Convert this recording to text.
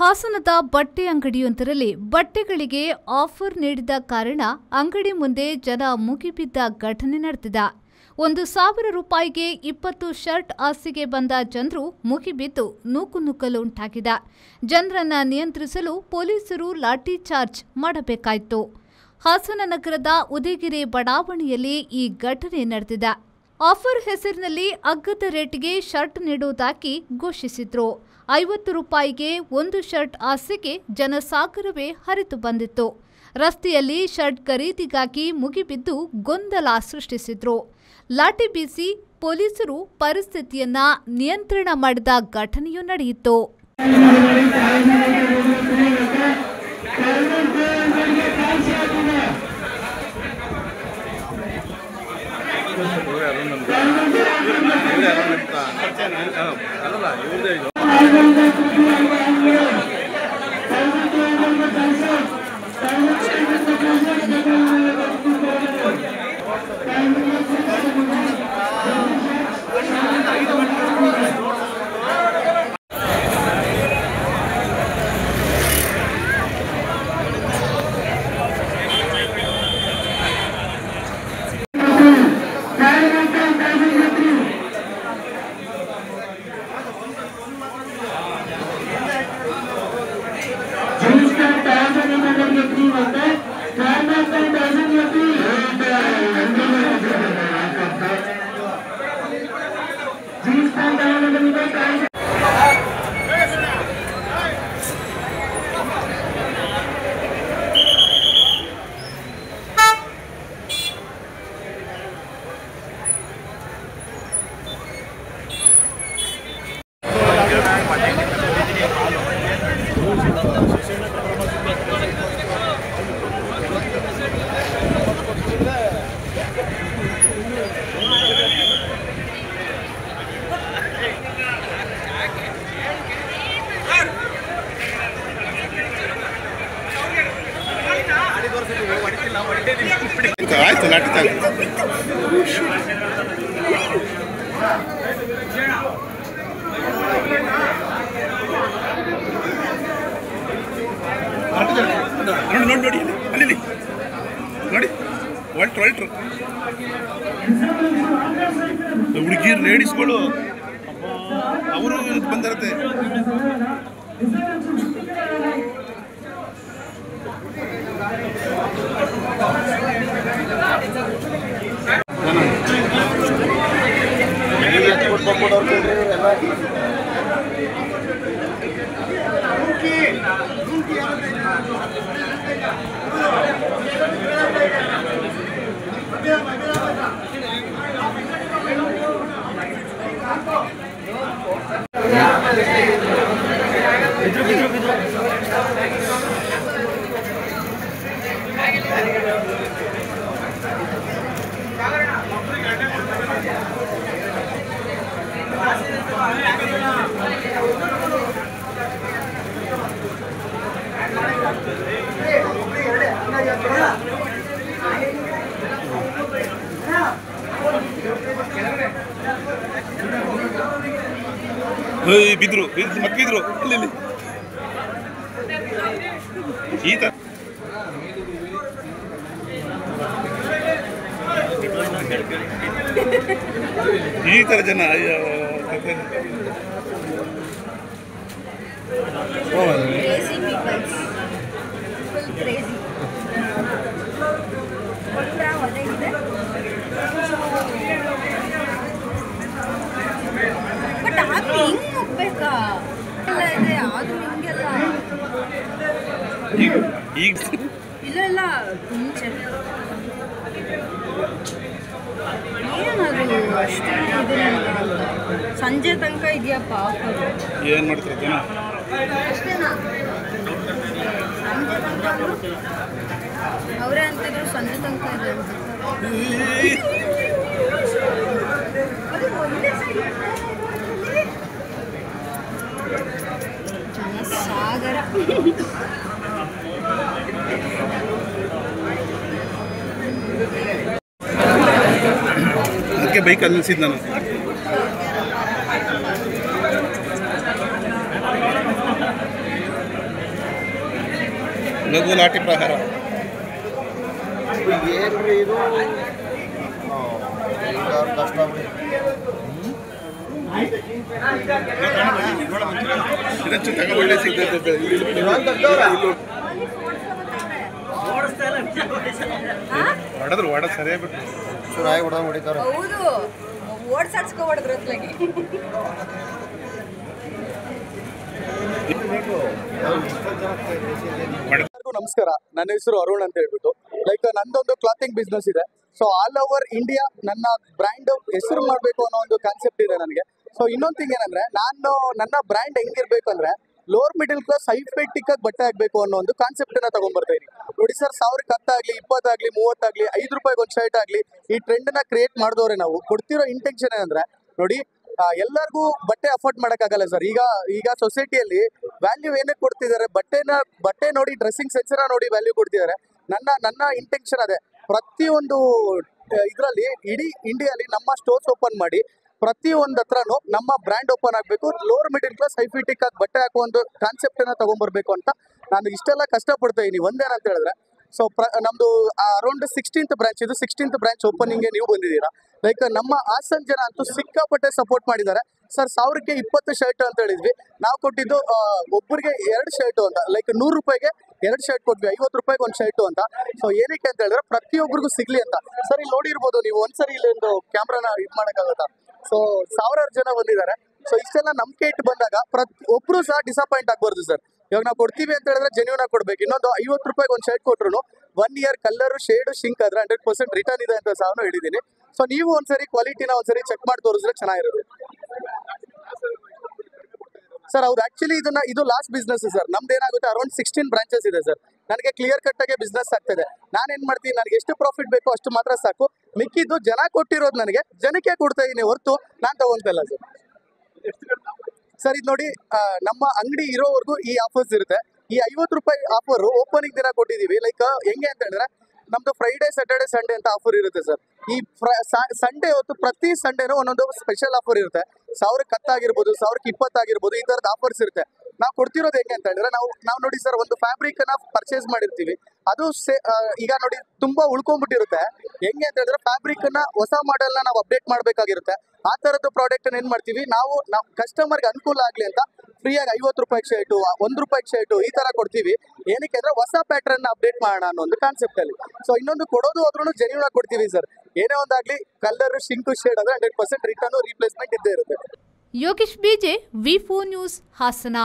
ಹಾಸನದ ಬಟ್ಟೆ ಅಂಗಡಿಯೊಂದರಲ್ಲಿ ಬಟ್ಟೆಗಳಿಗೆ ಆಫರ್ ನೀಡಿದ ಕಾರಣ ಅಂಗಡಿ ಮುಂದೆ ಜನ ಮುಗಿಬಿದ್ದ ಘಟನೆ ನಡೆದಿದೆ. 1,000 ರೂಪಾಯಿಗೆ 20 ಶರ್ಟ್ ಆಸೆಗೆ ಬಂದ ಜನರು ಮುಗಿಬಿದ್ದು ನೂಕುನುಗ್ಗಲು ಉಂಟಾಗಿದೆ. ಜನರನ್ನ ನಿಯಂತ್ರಿಸಲು ಪೊಲೀಸರು ಲಾಠಿ ಚಾರ್ಜ್ ಮಾಡಬೇಕಾಯಿತು. ಹಾಸನ ನಗರದ ಉದಯಗಿರಿ ಬಡಾವಣೆಯಲ್ಲಿ ಈ ಘಟನೆ ನಡೆದಿದೆ. ಆಫರ್ ಹೆಸರಿನಲ್ಲಿ ಅಗ್ಗದ ರೇಟ್ಗೆ ಶರ್ಟ್ ನೀಡುವುದಾಗಿ ಘೋಷಿಸಿದ್ರು. 50 ರೂಪಾಯಿಗೆ ಒಂದು ಶರ್ಟ್ ಆಸೆಗೆ ಜನಸಾಗರವೇ ಹರಿದು ಬಂದಿತ್ತು. ರಸ್ತೆಯಲ್ಲಿ ಶರ್ಟ್ ಖರೀದಿಗಾಗಿ ಮುಗಿಬಿದ್ದು ಗೊಂದಲ ಸೃಷ್ಟಿಸಿದ್ರು. ಲಾಠಿ ಬೀಸಿ ಪೊಲೀಸರು ಪರಿಸ್ಥಿತಿಯನ್ನ ನಿಯಂತ್ರಣ ಮಾಡಿದ ಘಟನೆಯೂ ನಡೆಯಿತು. ಆಯ್ತು ಲಾಠಿ ಚಾರ್ಜ್ ನೋಡಿ ನೋಡಿ ಅಲ್ಲಿ ನೋಡಿ ಒಲ್ಟ್ರು ಹುಡುಗಿರು ಲೇಡೀಸ್ಗಳು ಅವರು ಬಂದಿರುತ್ತೆ. ಬಿದ್ರು ಮಕ್ಕಿದ್ರು ಅಲ್ಲಿ ಈ ತರ ಜನ ಇಲ್ಲ ಏನದು ಅಷ್ಟೇ ಸಂಜೆ ತನಕ ಇದೆಯಪ್ಪ ಆಫರ್. ಏನು ಮಾಡ್ತಾರೆ ಜನ ಅಷ್ಟೇನಾ? ಸಂಜೆ ತನಕ ಅವರೇ ಅಂತಿದ್ರು ಸಂಜೆ ತನಕ ಇದೆ ಜನಸಾಗರ. ಅದಕ್ಕೆ ಬೈಕ್ ಅಲ್ಲಿ ನಿಲ್ಸಿದ್ದು ನಾನು. ಲಘು ಲಾಠಿ ಪ್ರಹಾರ. ಏನ್ರಿ ಇದು ಕಷ್ಟ ಇದೊಂಚು ತಗೊಳ್ಳೆ ಸಿಗ್ತದೆ. ಹೊಡೆದ್ರು ಹೊಡ ಸರಿಯಾಗಿ ಬಿಟ್ಟು ಚೆನ್ನಾಗಿ ಹೊಡೆದ ಹೊಡಿತಾರೆ. ಹೌದು ಓಡ್ಸಾಡ್ಸ್ಕೊ ಹೊಡೆದ್ರು ಅತ್ಲಾಗಿ. ನಮಸ್ಕಾರ, ನನ್ನ ಹೆಸರು ಅರುಣ್ ಅಂತ ಹೇಳ್ಬಿಟ್ಟು. ಲೈಕ್ ನಂದೊಂದು ಕ್ಲಾತಿಂಗ್ ಬಿಸ್ನೆಸ್ ಇದೆ. ಸೊ ಆಲ್ ಓವರ್ ಇಂಡಿಯಾ ನನ್ನ ಬ್ರ್ಯಾಂಡ್ ಹೆಸರು ಮಾಡಬೇಕು ಅನ್ನೋ ಒಂದು ಕಾನ್ಸೆಪ್ಟ್ ಇದೆ ನನಗೆ. ಸೊ ಇನ್ನೊಂದು ಥಿಂಗ್ ಏನಂದ್ರೆ, ನಾನು ನನ್ನ ಬ್ರ್ಯಾಂಡ್ ಹೆಂಗಿರ್ಬೇಕು ಅಂದ್ರೆ ಲೋವರ್ ಮಿಡಲ್ ಕ್ಲಾಸ್ ಹೈಫೈಟಿಕ್ ಆಗಿ ಬಟ್ಟೆ ಹಾಕ್ಬೇಕು ಅನ್ನೋ ಒಂದು ಕಾನ್ಸೆಪ್ಟ್ ನ ತಗೊಂಡ್ಬರ್ತಾ ಇದೀನಿ. ನೋಡಿ ಸರ್, 1000ಕ್ಕೆ 10 ಆಗ್ಲಿ, 20 ಆಗ್ಲಿ, 30 ಆಗ್ಲಿ, 5 ರೂಪಾಯಿಗೆ ಒಂದು ಶರ್ಟ್ ಆಗ್ಲಿ, ಈ ಟ್ರೆಂಡ್ ನ ಕ್ರಿಯೇಟ್ ಮಾಡಿದವ್ರೆ ನಾವು. ಕೊಡ್ತಿರೋ ಇಂಟೆನ್ಷನ್ ಏನಂದ್ರೆ, ನೋಡಿ ಎಲ್ಲರಿಗೂ ಬಟ್ಟೆ ಅಫೋರ್ಡ್ ಮಾಡೋಕ್ಕಾಗಲ್ಲ ಸರ್. ಈಗ ಸೊಸೈಟಿಯಲ್ಲಿ ವ್ಯಾಲ್ಯೂ ಏನಕ್ಕೆ ಕೊಡ್ತಿದ್ದಾರೆ, ಬಟ್ಟೆ ನೋಡಿ, ಡ್ರೆಸ್ಸಿಂಗ್ ಸೆನ್ಸ್ನ ನೋಡಿ ವ್ಯಾಲ್ಯೂ ಕೊಡ್ತಿದ್ದಾರೆ. ನನ್ನ ಇಂಟೆನ್ಷನ್ ಅದೇ, ಪ್ರತಿಯೊಂದು ಇದರಲ್ಲಿ ಇಡೀ ಇಂಡಿಯಾಲಿ ನಮ್ಮ ಸ್ಟೋರ್ಸ್ ಓಪನ್ ಮಾಡಿ ಪ್ರತಿಯೊಂದು ಹತ್ರನೂ ನಮ್ಮ ಬ್ರ್ಯಾಂಡ್ ಓಪನ್ ಆಗಬೇಕು. ಲೋವರ್ ಮಿಡಲ್ ಕ್ಲಾಸ್ ಹೈಫೈಟಿಕ್ ಆಗಿ ಬಟ್ಟೆ ಹಾಕೋ ಒಂದು ಕಾನ್ಸೆಪ್ಟ್ ಅನ್ನ ತಗೊಂಡ್ಬರ್ಬೇಕು ಅಂತ ನಾನು ಇಷ್ಟೆಲ್ಲ ಕಷ್ಟಪಡ್ತಾ ಇದೀನಿ. ಒಂದೇನಂತ ಹೇಳಿದ್ರೆ, ಸೊ ನಮ್ದು ಅರೌಂಡ್ 16th ಬ್ರಾಂಚ್ ಇದು. 16th ಬ್ರಾಂಚ್ ಓಪನಿಂಗ್ಗೆ ನೀವು ಬಂದಿದ್ದೀರಾ. ಲೈಕ್ ನಮ್ಮ ಹಾಸನ್ ಜನ ಅಂತೂ ಸಿಕ್ಕಾಪಟ್ಟೆ ಸಪೋರ್ಟ್ ಮಾಡಿದ್ದಾರೆ ಸರ್. 1000ಕ್ಕೆ 20 ಶರ್ಟ್ ಅಂತ ಹೇಳಿದ್ವಿ. ನಾವು ಕೊಟ್ಟಿದ್ದು ಒಬ್ಬರಿಗೆ 2 ಶರ್ಟು ಅಂತ. ಲೈಕ್ 100 ರೂಪಾಯಿಗೆ 2 ಶರ್ಟ್ ಕೊಟ್ವಿ, 50 ರೂಪಾಯಿಗೆ ಒಂದು ಶರ್ಟು ಅಂತ. ಸೊ ಏನಕ್ಕೆ ಅಂತ ಹೇಳಿದ್ರೆ, ಪ್ರತಿಯೊಬ್ಬರಿಗೂ ಸಿಗ್ಲಿ ಅಂತ. ಸರ್ ಇಲ್ಲಿ ನೋಡಿರ್ಬೋದು ನೀವು, ಒಂದ್ಸರಿ ಇಲ್ಲೊಂದು ಕ್ಯಾಮ್ರಾನ ಇದು ಮಾಡೋಕ್ಕಾಗತ್ತಾ? ಸೊ 1000 ಜನ ಬಂದಿದ್ದಾರೆ. ಸೊ ಇಷ್ಟೆಲ್ಲ ನಂಬಿಕೆ ಇಟ್ಟು ಬಂದಾಗ ಒಬ್ರು ಸಹ ಡಿಸಪಾಯಿಂಟ್ ಆಗಬಾರ್ದು ಸರ್. ಇವಾಗ ನಾವು ಕೊಡ್ತೀವಿ ಅಂತ ಹೇಳಿದ್ರೆ ಜೆನ್ಯೂನ್ ಆಗಿ ಕೊಡ್ಬೇಕು. ಇನ್ನೊಂದು 50 ರೂಪಾಯಿಗೆ ಒಂದು ಶರ್ಟ್ ಕೊಟ್ರು 1 ಇಯರ್ ಕಲರ್ ಶೇಡು ಶಿಂಕ್ ಆದ್ರೆ 100% ರಿಟರ್ನ್ ಇದೆ ಅಂತ ಸಹ ಹೇಳಿದ್ದೀನಿ. ಸೊ ನೀವು ಒಂದ್ಸರಿ ಕ್ವಾಲಿಟಿನ ಒಂದ್ಸರಿ ಚೆಕ್ ಮಾಡಿ ತೋರಿಸಿದ್ರೆ ಚೆನ್ನಾಗಿರುತ್ತೆ ಸರ್. ಹೌದು, ಆಕ್ಚುಲಿ ಇದು ಲಾಸ್ಟ್ ಬಿಸ್ನೆಸ್ ಸರ್. ನಮ್ದು ಏನಾಗುತ್ತೆ, ಅರೌಂಡ್ 16 ಬ್ರಾಂಚಸ್ ಇದೆ ಸರ್. ನನಗೆ ಕ್ಲಿಯರ್ ಕಟ್ ಆಗಿ ಬಿಸ್ನೆಸ್ ಆಗ್ತದೆ. ನಾನೇನ್ ಮಾಡ್ತೀನಿ, ನನಗೆ ಎಷ್ಟು ಪ್ರಾಫಿಟ್ ಬೇಕೋ ಅಷ್ಟು ಮಾತ್ರ ಸಾಕು. ಮಿಕ್ಕಿದ್ದು ಜನ ಕೊಟ್ಟಿರೋದು ನನಗೆ ಜನಕ್ಕೆ ಕೊಡ್ತಾ ಇದೀನಿ ಹೊರತು ನಾನು ತಗೊಂತಲ್ಲ ಸರ್. ಸರ್ ಇದು ನೋಡಿ, ನಮ್ಮ ಅಂಗಡಿ ಇರೋವರೆಗೂ ಈ ಆಫರ್ಸ್ ಇರುತ್ತೆ. ಈ 50 ರೂಪಾಯಿ ಆಫರ್ ಓಪನಿಂಗ್ ದಿನ ಕೊಟ್ಟಿದ್ದೀವಿ. ಲೈಕ್ ಹೆಂಗೆ ಅಂತ ಹೇಳಿದ್ರೆ, ನಮ್ದು ಫ್ರೈಡೇ, ಸ್ಯಾಟರ್ಡೆ, ಸಂಡೇ ಅಂತ ಆಫರ್ ಇರುತ್ತೆ ಸರ್. ಈ ಸಂಡೇ ಹೊತ್ತು ಪ್ರತಿ ಸಂಡೇನೂ ಒಂದೊಂದು ಸ್ಪೆಷಲ್ ಆಫರ್ ಇರುತ್ತೆ. 1000ಕ್ಕೆ 10 ಆಗಿರ್ಬೋದು, 1000ಕ್ಕೆ 20 ಆಗಿರ್ಬೋದು, ಈ ಥರದ ಆಫರ್ಸ್ ಇರುತ್ತೆ. ನಾವು ಕೊಡ್ತಿರೋದು ಹೆಂಗೆ ಅಂತ ಹೇಳಿದ್ರೆ, ನಾವು ನೋಡಿ ಸರ್, ಒಂದು ಫ್ಯಾಬ್ರಿಕ್ ನ ಪರ್ಚೇಸ್ ಮಾಡಿರ್ತೀವಿ. ಅದು ಈಗ ನೋಡಿ ತುಂಬಾ ಉಳ್ಕೊಂಡ್ಬಿಟ್ಟಿರುತ್ತೆ. ಹೆಂಗೆ ಅಂತ ಹೇಳಿದ್ರೆ, ಫ್ಯಾಬ್ರಿಕ್ ನ ಹೊಸ ಮಾಡೆಲ್ ನ ನಾವು ಅಪ್ಡೇಟ್ ಮಾಡಬೇಕಾಗಿರುತ್ತೆ. ಆ ತರದ್ದು ಪ್ರಾಡಕ್ಟ್ ಏನ್ ಮಾಡ್ತೀವಿ ನಾವು ಕಸ್ಟಮರ್ಗೆ ಅನುಕೂಲ ಆಗ್ಲಿ ಅಂತ ಫ್ರೀಯಾಗಿ 50 ರೂಪಾಯಿ ಶರ್ಟು, 1 ರೂಪಾಯಿ ಶರ್ಟು ಈ ತರ ಕೊಡ್ತೀವಿ. ಏನಕ್ಕೆ ಅಂದ್ರೆ ಹೊಸ ಪ್ಯಾಟರ್ನ್ ಅಪ್ಡೇಟ್ ಮಾಡೋಣ ಅನ್ನೋ ಒಂದು ಕಾನ್ಸೆಪ್ಟ್ ಅಲ್ಲಿ. ಸೊ ಇನ್ನೊಂದು ಕೊಡೋದು ಹೋದ್ರೂ ಜೆನ್ಯೂನ್ ಆಗಿ ಕೊಡ್ತೀವಿ ಸರ್. ಏನೇ ಒಂದಾಗ್ಲಿ, ಕಲರ್ ಶಿಂಕು ಶೇಡ್ ಆದ್ರೆ 100% ರಿಟರ್ನ್ ರೀಪ್ಲೇಸ್ಮೆಂಟ್ ಇದ್ದೇ ಇರುತ್ತೆ. ಯೋಗೇಶ್ ಬಿಜೆ, ವಿ4 ನ್ಯೂಸ್, ಹಾಸನ.